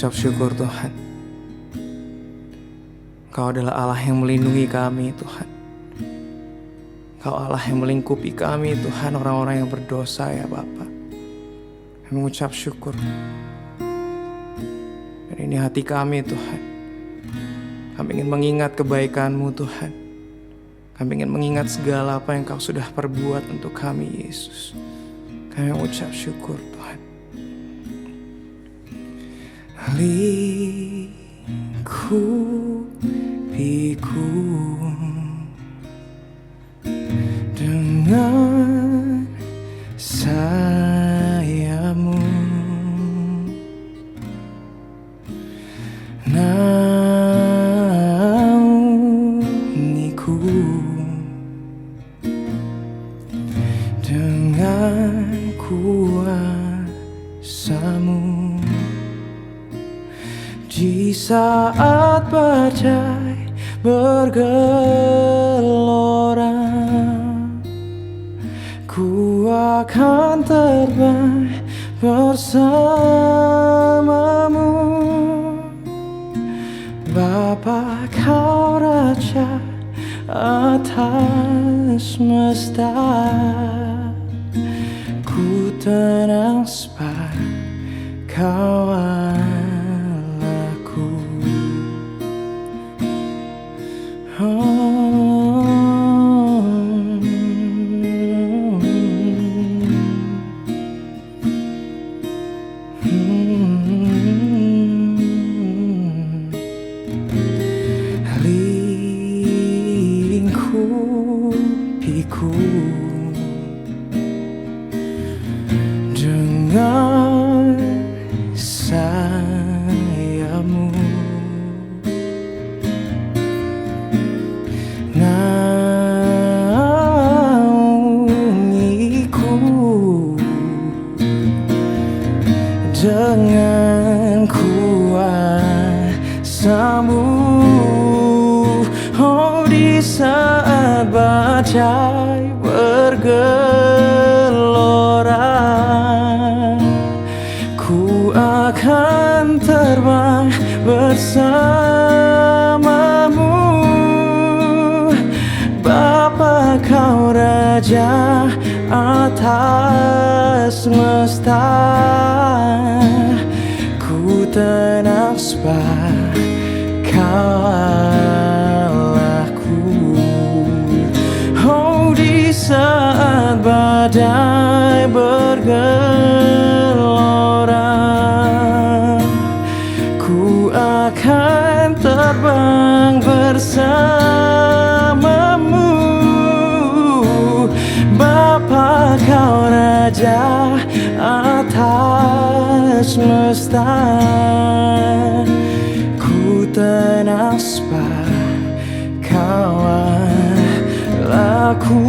mengucap syukur Tuhan. Kau adalah Allah yang melindungi kami Tuhan. Kau Allah yang melingkupi kami Tuhan, orang-orang yang berdosa ya Bapa. Kami mengucap syukur. Dan ini hati kami Tuhan. Kami ingin mengingat kebaikan-Mu Tuhan. Kami ingin mengingat segala apa yang Kau sudah perbuat untuk kami Yesus. Kami mengucap syukur Tuhan. Lingkupiku dengan sayap-Mu, naungiku dengan kuasa-Mu. Di saat badai bergelora, ku akan terbang bersama-Mu. Bapa, Kau Raja atas semesta, ku tenang sebab Kau Allahku. Lingkupiku dengan sayap-Mu, naungiku dengan kuasa-Mu. Oh, di saat badai bergelora, ku akan terbang bersama-Mu. Bapa, Kau Raja atas semesta, ku tenang sebab Kau Allahku. Oh, di saat badai bergelora, ku akan terbang bersama-Mu. Bapa, Kau Raja atas semesta, ku tenang sebab Kau Allahku.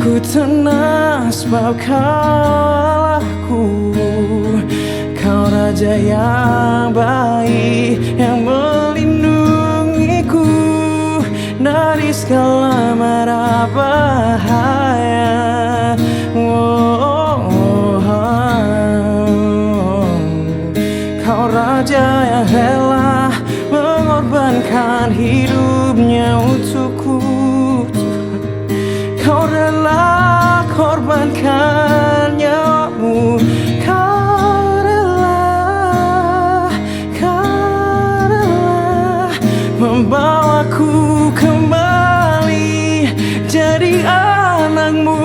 Ku tenang sebab Kau Allahku. Kau Raja yang baik, yang melindungiku dari segala mara bahaya. Kau Raja yang rela mengorbankan hidupnya untukku. Kau rela korbankan nyawa-Mu. Kau rela membawaku kembali jadi anak-Mu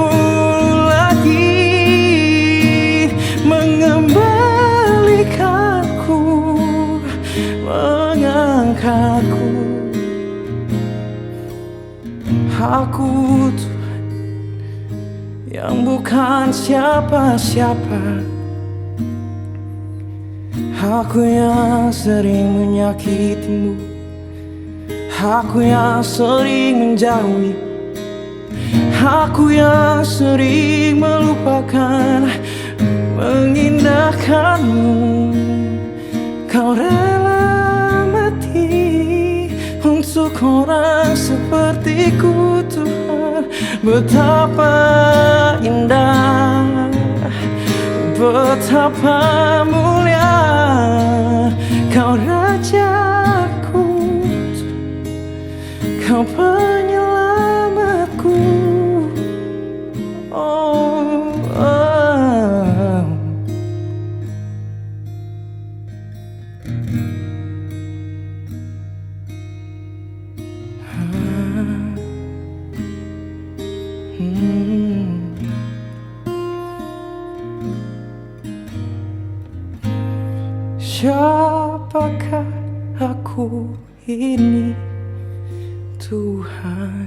lagi, mengembalikanku, mengangkatku. Aku Tuhan yang bukan siapa-siapa, aku yang sering menyakiti-Mu, aku yang sering menjauhi, aku yang sering melupakan, mengindahkan-Mu. Kau rela mati untuk orang sepertiku Tuhan. Betapa indah Betapa mulia Kau Rajaku, Kau penyelamatku. Oh, oh. Siapakah aku ini, Tuhan?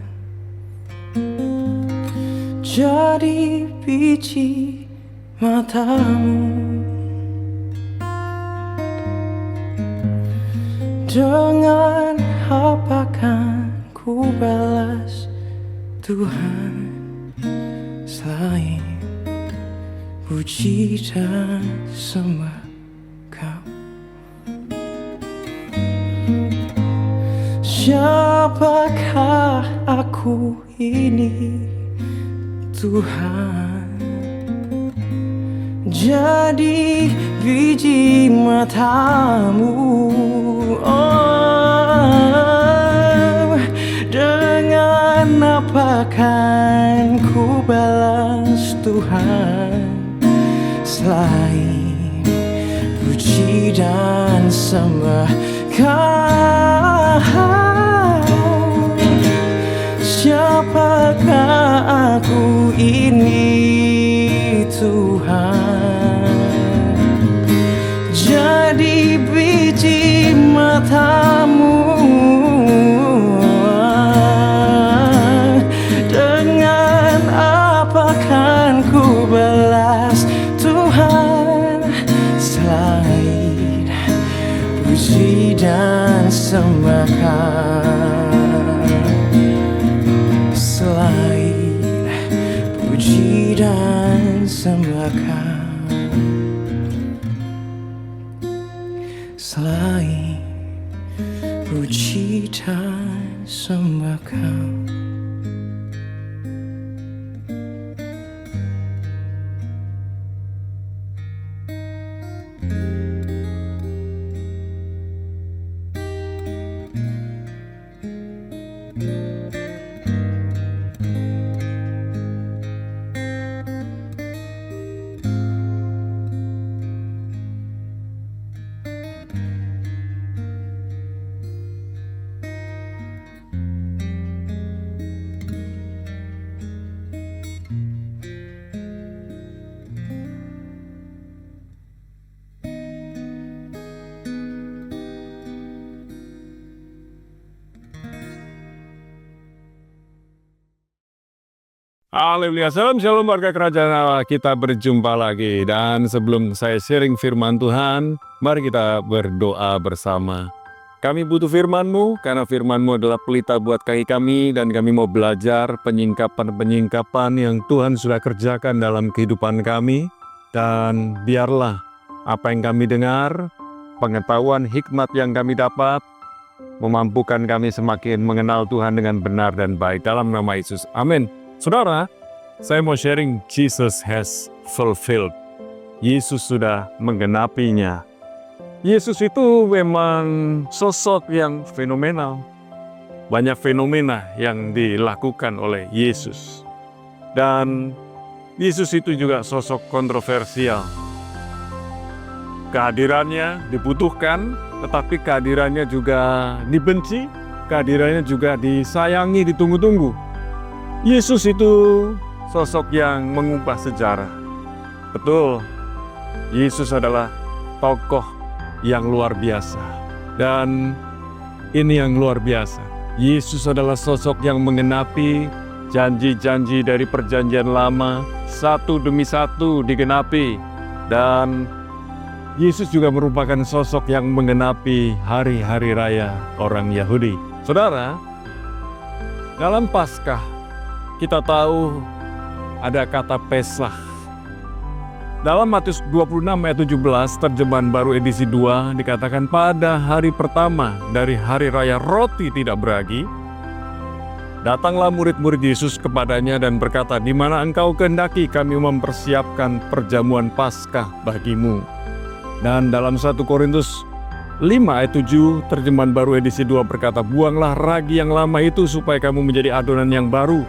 Jadi biji matamu. Dengan apa kan ku balas, Tuhan, selain puji dan sembah Kau? Siapakah aku ini, Tuhan? Jadi biji matamu. Oh, dengan apa kan ku balas, Tuhan, selain puji dan sembah Kau? Siapakah aku ini, Tuhan? Jadi biji matamu. Dengan apa kan ku balas, Tuhan, selain puji dan sembah Kau? Selain puji dan sembah Kau, selain puji dan sembah Kau. Haleluya, salam shalom warga kerajaan Allah. Kita berjumpa lagi, dan sebelum saya sharing firman Tuhan, mari kita berdoa bersama. Kami butuh firman-Mu, karena firman-Mu adalah pelita buat kaki kami, dan kami mau belajar penyingkapan-penyingkapan yang Tuhan sudah kerjakan dalam kehidupan kami. Dan biarlah apa yang kami dengar, pengetahuan hikmat yang kami dapat, memampukan kami semakin mengenal Tuhan dengan benar dan baik. Dalam nama Yesus, amin. Saudara, saya mau sharing Jesus has fulfilled. Yesus sudah menggenapinya. Yesus itu memang sosok yang fenomenal. Banyak fenomena yang dilakukan oleh Yesus. Dan Yesus itu juga sosok kontroversial. Kehadirannya dibutuhkan, tetapi kehadirannya juga dibenci, kehadirannya juga disayangi, ditunggu-tunggu. Yesus itu sosok yang mengubah sejarah. Betul, Yesus adalah tokoh yang luar biasa. Dan ini yang luar biasa, Yesus adalah sosok yang menggenapi janji-janji dari perjanjian lama, satu demi satu digenapi. Dan Yesus juga merupakan sosok yang menggenapi hari-hari raya orang Yahudi. Saudara, dalam Paskah kita tahu ada kata Pesah. Dalam Matius 26 ayat 17, terjemahan baru edisi 2, dikatakan pada hari pertama dari hari raya roti tidak beragi, Datanglah murid-murid Yesus kepadanya dan berkata, "Di mana engkau kehendaki kami mempersiapkan perjamuan Paskah bagimu?" Dan dalam 1 Korintus 5 ayat 7 terjemahan baru edisi 2 berkata, "Buanglah ragi yang lama itu supaya kamu menjadi adonan yang baru.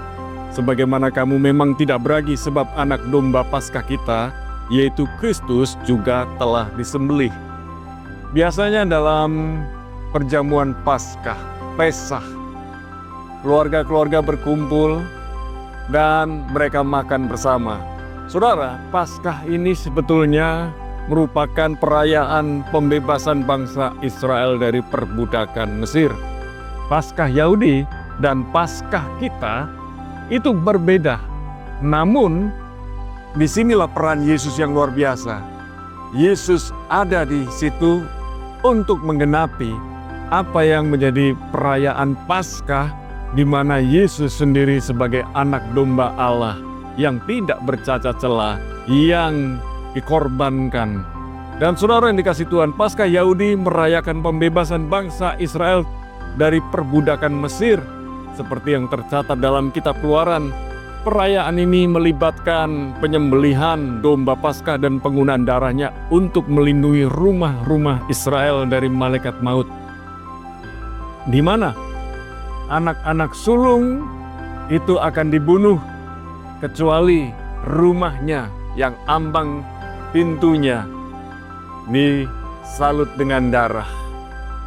Sebagaimana kamu memang tidak beragi sebab anak domba Paskah kita, yaitu Kristus juga telah disembelih." Biasanya dalam perjamuan Paskah, Pesah, keluarga-keluarga berkumpul dan mereka makan bersama. Saudara, Paskah ini sebetulnya merupakan perayaan pembebasan bangsa Israel dari perbudakan Mesir. Paskah Yahudi dan Paskah kita itu berbeda. Namun, disinilah peran Yesus yang luar biasa. Yesus ada di situ untuk menggenapi apa yang menjadi perayaan Paskah, di mana Yesus sendiri sebagai anak domba Allah yang tidak bercacat celah, yang dikorbankan. Dan saudara yang dikasih Tuhan, Paskah Yahudi merayakan pembebasan bangsa Israel dari perbudakan Mesir, seperti yang tercatat dalam kitab Keluaran. Perayaan ini melibatkan penyembelihan domba Paskah dan penggunaan darahnya untuk melindungi rumah-rumah Israel dari malaikat maut, di mana anak-anak sulung itu akan dibunuh kecuali rumahnya yang ambang pintunya disalut dengan darah,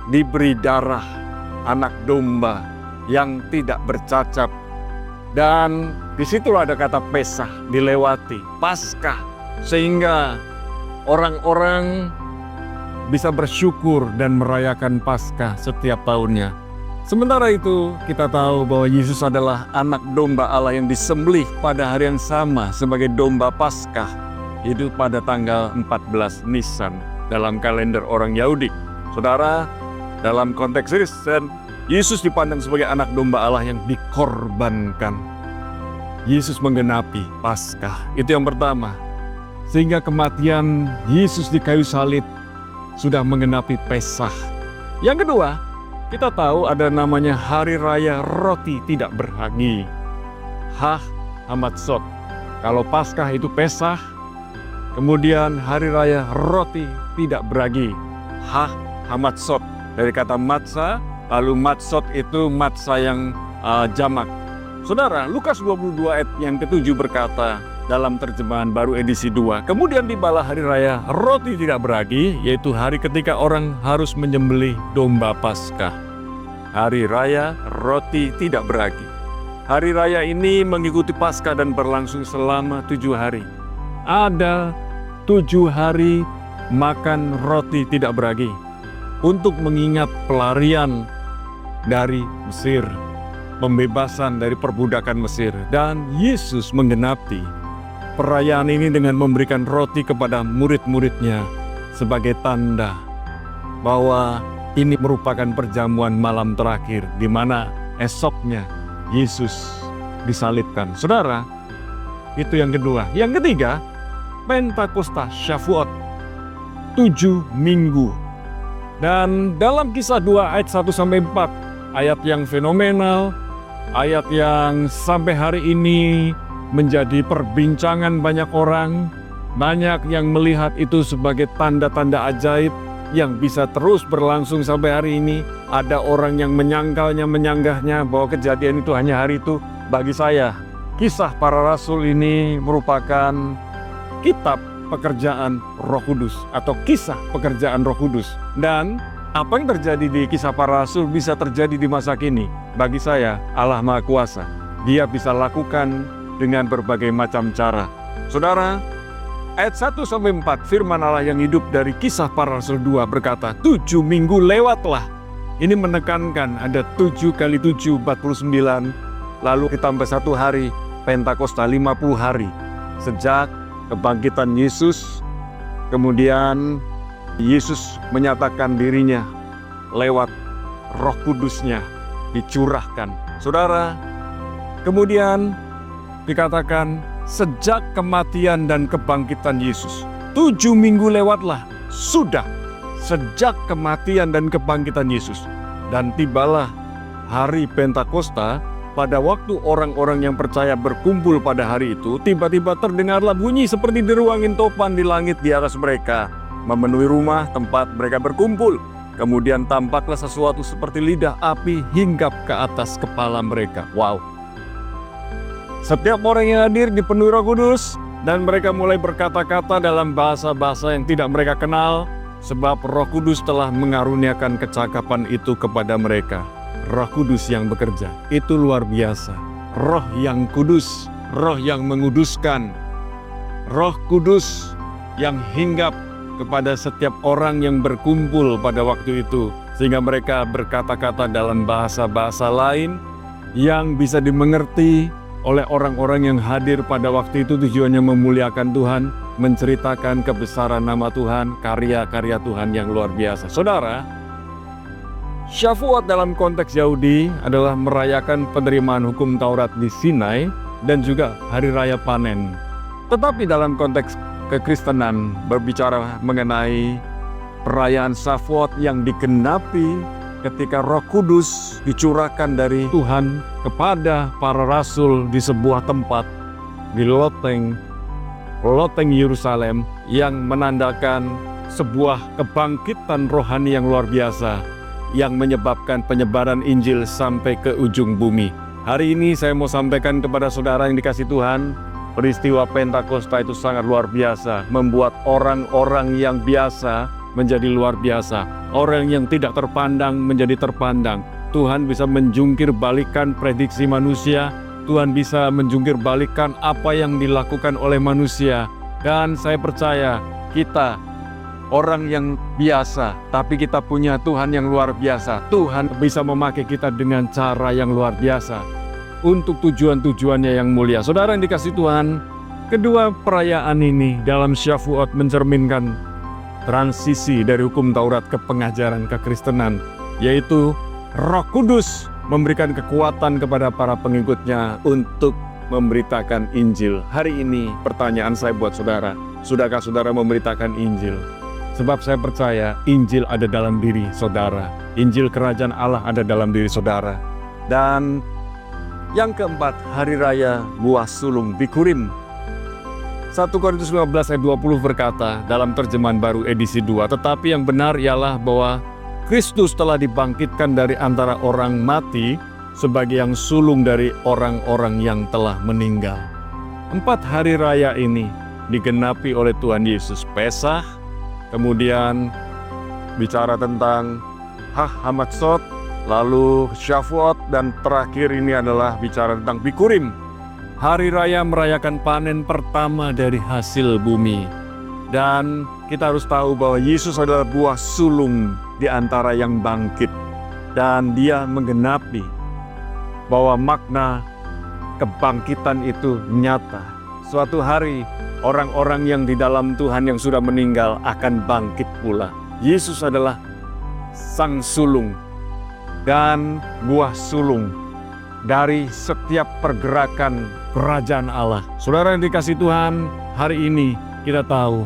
diberi darah anak domba yang tidak bercacat. Dan disitulah ada kata Pesah, dilewati, Paskah, sehingga orang-orang bisa bersyukur dan merayakan Paskah setiap tahunnya. Sementara itu, kita tahu bahwa Yesus adalah anak domba Allah yang disembelih pada hari yang sama sebagai domba Paskah, itu pada tanggal 14 Nisan dalam kalender orang Yahudi. Saudara, dalam konteks Kristen, Yesus dipandang sebagai anak domba Allah yang dikorbankan. Yesus menggenapi Paskah, itu yang pertama. Sehingga kematian Yesus di kayu salib sudah menggenapi Pesah. Yang kedua, kita tahu ada namanya Hari Raya Roti Tidak Beragi, Hamatzot. Kalau Paskah itu Pesah, kemudian Hari Raya Roti Tidak Beragi, Hamatzot. Dari kata matzah, lalu matzot itu matzah yang jamak. Saudara, Lukas 22 ayat yang ke-7 berkata dalam terjemahan baru edisi 2, kemudian tibalah hari raya roti tidak beragi, yaitu hari ketika orang harus menyembelih domba Paskah. Hari raya roti tidak beragi. Hari raya ini mengikuti Paskah dan berlangsung selama 7 hari. Ada 7 hari makan roti tidak beragi untuk mengingat pelarian dari Mesir, pembebasan dari perbudakan Mesir. Dan Yesus menggenapi perayaan ini dengan memberikan roti kepada murid-muridnya sebagai tanda bahwa ini merupakan perjamuan malam terakhir, di mana esoknya Yesus disalibkan. Saudara, itu yang kedua. Yang ketiga, Pentakosta, Syavuot, 7 minggu. Dan dalam Kisah 2 ayat 1-4, ayat yang fenomenal, ayat yang sampai hari ini menjadi perbincangan banyak orang, banyak yang melihat itu sebagai tanda-tanda ajaib yang bisa terus berlangsung sampai hari ini. Ada orang yang menyanggahnya bahwa kejadian itu hanya hari itu. Bagi saya, Kisah Para Rasul ini merupakan kitab pekerjaan Roh Kudus atau kisah pekerjaan Roh Kudus. Dan apa yang terjadi di Kisah Para Rasul bisa terjadi di masa kini. Bagi saya, Allah Maha Kuasa. Dia bisa lakukan dengan berbagai macam cara. Saudara, ayat 1-4 firman Allah yang hidup dari Kisah Para Rasul 2 berkata, 7 minggu lewatlah. Ini menekankan ada 7 kali 7, 49. Lalu ditambah 1 hari, Pentakosta 50 hari. Sejak kebangkitan Yesus, kemudian Yesus menyatakan dirinya lewat Roh Kudusnya dicurahkan. Saudara, kemudian dikatakan sejak kematian dan kebangkitan Yesus, 7 minggu lewatlah, sudah sejak kematian dan kebangkitan Yesus. Dan tibalah hari Pentakosta, pada waktu orang-orang yang percaya berkumpul pada hari itu, tiba-tiba terdengarlah bunyi seperti deru angin topan di langit di atas mereka, memenuhi rumah tempat mereka berkumpul. Kemudian tampaklah sesuatu seperti lidah api hinggap ke atas kepala mereka. Wow. Setiap orang yang hadir dipenuhi Roh Kudus, dan mereka mulai berkata-kata dalam bahasa-bahasa yang tidak mereka kenal, sebab Roh Kudus telah mengaruniakan kecakapan itu kepada mereka. Roh Kudus yang bekerja, itu luar biasa. Roh yang kudus, roh yang menguduskan, Roh Kudus yang hinggap kepada setiap orang yang berkumpul pada waktu itu, sehingga mereka berkata-kata dalam bahasa-bahasa lain yang bisa dimengerti oleh orang-orang yang hadir pada waktu itu. Tujuannya memuliakan Tuhan, menceritakan kebesaran nama Tuhan, karya-karya Tuhan yang luar biasa. Saudara, Syafuat dalam konteks Yahudi adalah merayakan penerimaan hukum Taurat di Sinai dan juga hari raya panen. Tetapi dalam konteks kekristenan berbicara mengenai perayaan Syafuat yang digenapi ketika Roh Kudus dicurahkan dari Tuhan kepada para rasul di sebuah tempat di loteng Yerusalem, yang menandakan sebuah kebangkitan rohani yang luar biasa yang menyebabkan penyebaran Injil sampai ke ujung bumi. Hari ini saya mau sampaikan kepada saudara yang dikasihi Tuhan, peristiwa Pentakosta itu sangat luar biasa, membuat orang-orang yang biasa menjadi luar biasa, orang yang tidak terpandang menjadi terpandang. Tuhan bisa menjungkir balikan prediksi manusia, Tuhan bisa menjungkir balikan apa yang dilakukan oleh manusia. Dan saya percaya kita orang yang biasa, tapi kita punya Tuhan yang luar biasa. Tuhan bisa memakai kita dengan cara yang luar biasa untuk tujuan-tujuannya yang mulia. Saudara yang dikasihi Tuhan, kedua perayaan ini dalam Syafuat mencerminkan transisi dari hukum Taurat ke pengajaran kekristenan, yaitu Roh Kudus memberikan kekuatan kepada para pengikutnya untuk memberitakan Injil. Hari ini pertanyaan saya buat saudara, sudahkah saudara memberitakan Injil? Sebab saya percaya Injil ada dalam diri saudara. Injil kerajaan Allah ada dalam diri saudara. Dan yang keempat, hari raya buah sulung Bikurim. 1 Korintus 15 ayat 20 berkata dalam terjemahan baru edisi 2, tetapi yang benar ialah bahwa Kristus telah dibangkitkan dari antara orang mati sebagai yang sulung dari orang-orang yang telah meninggal. 4 hari raya ini digenapi oleh Tuhan Yesus. Pesah, kemudian bicara tentang Hamatsot, lalu Syafuat, dan terakhir ini adalah bicara tentang Bikurim. Hari raya merayakan panen pertama dari hasil bumi. Dan kita harus tahu bahwa Yesus adalah buah sulung di antara yang bangkit. Dan dia menggenapi bahwa makna kebangkitan itu nyata. Suatu hari orang-orang yang di dalam Tuhan yang sudah meninggal akan bangkit pula. Yesus adalah sang sulung dan buah sulung dari setiap pergerakan kerajaan Allah. Saudara yang dikasihi Tuhan, hari ini kita tahu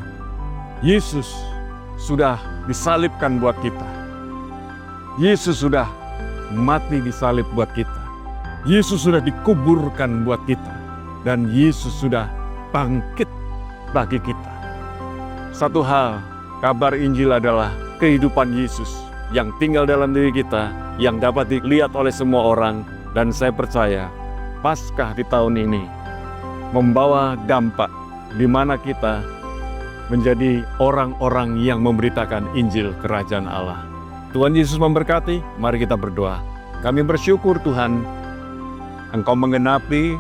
Yesus sudah disalibkan buat kita. Yesus sudah mati di salib buat kita. Yesus sudah dikuburkan buat kita. Dan Yesus sudah bangkit bagi kita. Satu hal, kabar Injil adalah kehidupan Yesus yang tinggal dalam diri kita, yang dapat dilihat oleh semua orang. Dan saya percaya Paskah di tahun ini membawa dampak di mana kita menjadi orang-orang yang memberitakan Injil Kerajaan Allah. Tuhan Yesus memberkati, mari kita berdoa. Kami bersyukur Tuhan, Engkau menggenapi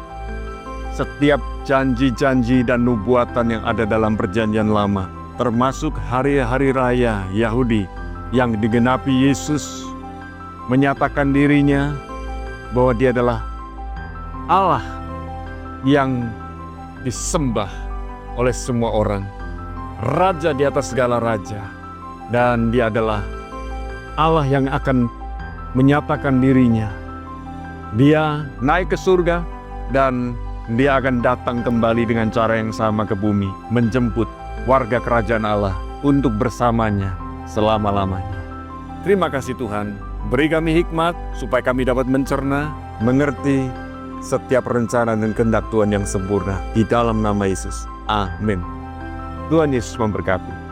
setiap janji-janji dan nubuatan yang ada dalam perjanjian lama, termasuk hari-hari raya Yahudi yang digenapi. Yesus menyatakan dirinya bahwa dia adalah Allah yang disembah oleh semua orang, Raja di atas segala raja, dan dia adalah Allah yang akan menyatakan dirinya. Dia naik ke surga dan dia akan datang kembali dengan cara yang sama ke bumi, menjemput warga kerajaan Allah untuk bersamanya selama-lamanya. Terima kasih Tuhan, beri kami hikmat supaya kami dapat mencerna mengerti setiap rencana dan kehendak Tuhan yang sempurna di dalam nama Yesus. Amin. Tuhan Yesus memberkati.